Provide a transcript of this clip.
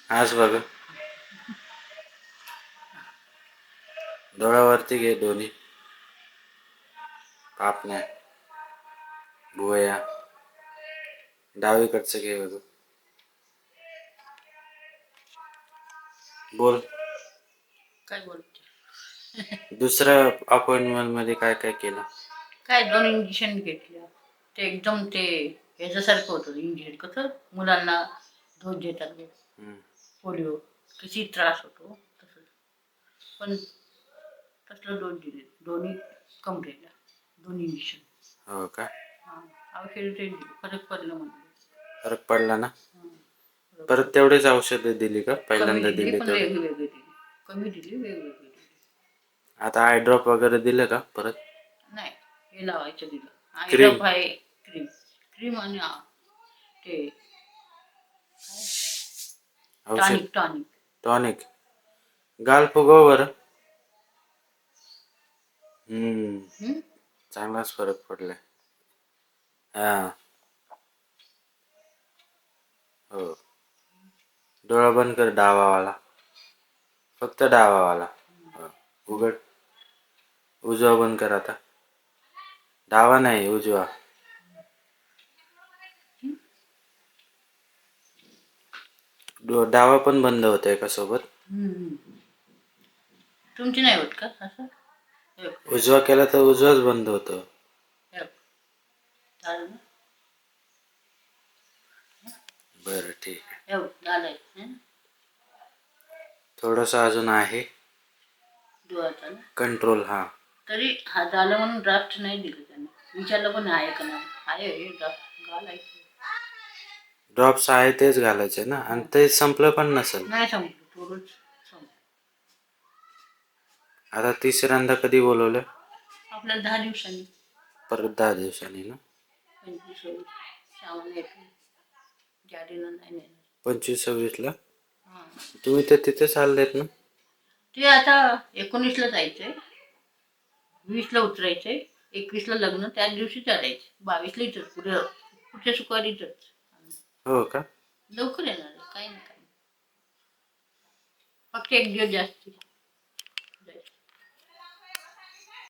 आज बघ, डोळ्यावरती घे दोन्ही पापण्या भुवया. डावीकडचं घे बघ. बोल. काय बोलते? दुसऱ्या अपॉइंटमेंट मध्ये काय काय केलं? काय 2 इंजेक्शन घेतलं. ते एकदम ते ह्याच्यासारखं होतं इंजेक्शन, कसं मुलांना डोस देतात पोलिओ किती त्रास होतो तसं, पण तसलं डोस दिले दोन्ही कमरेला 2 इंजेक्शन. हो का? औषध ते दिली, फरक पडला म्हणजे. फरक पडला ना? परत तेवढेच औषधं दिली का पहिल्यांदा कमी दिली दिली पण तेवढे? वेगवेगळी दिली, कमी दिली वेगवेगळी दिली. आता आय ड्रॉप वगैरे दिलं का परत? नाही, हे लावायचं दिलं. Eye cream? ड्रॉप आहे, क्रीम क्रीम आणि ते औषध टॉनिक टॉनिक. टॉनिक. गाल फुगव बरं. चांगलाच फरक पडलाय. हा हो. डोळा बंद कर, डावावाला, फक्त डावावाला. उघड. उजवा बंद कर आता. डावा नाही, उजवा. डावा पण बंद होतोय का सोबत? तुमची नाही होत का असं? उजवा केला तर उजवाच बंद होतो. बरं ठीक आहे. थोडस अजून आहे कंट्रोल. हा तरी हा झालं म्हणून ड्राफ्ट नाही दिलं त्यांनी. विचारलं पण आहे का नाही, आहे हे ड्राफ्ट घालायचं. ड्रॉप्स आहे तेच घालायचे ना, आणि ते संपलं पण नसेल. नाही संपलं, थोडंच संपलं. आता तिसऱ्यांदा कधी बोलवलं? आपल्याला 10 दिवसांनी. परत 10 दिवसांनी ना? 25-26 ला? तुम्ही तर तिथे चाललेत ना? ते आता 19 ला जायचंय, 20 ला उतरायचंय, 21 ला लग्न, त्याच दिवशी चालायचं, 22 ला इथंच पुढच्या शुक्रवारी इथंच. हो का? लवकर येणार काही नाही, फक्त 1 दिवस जास्त.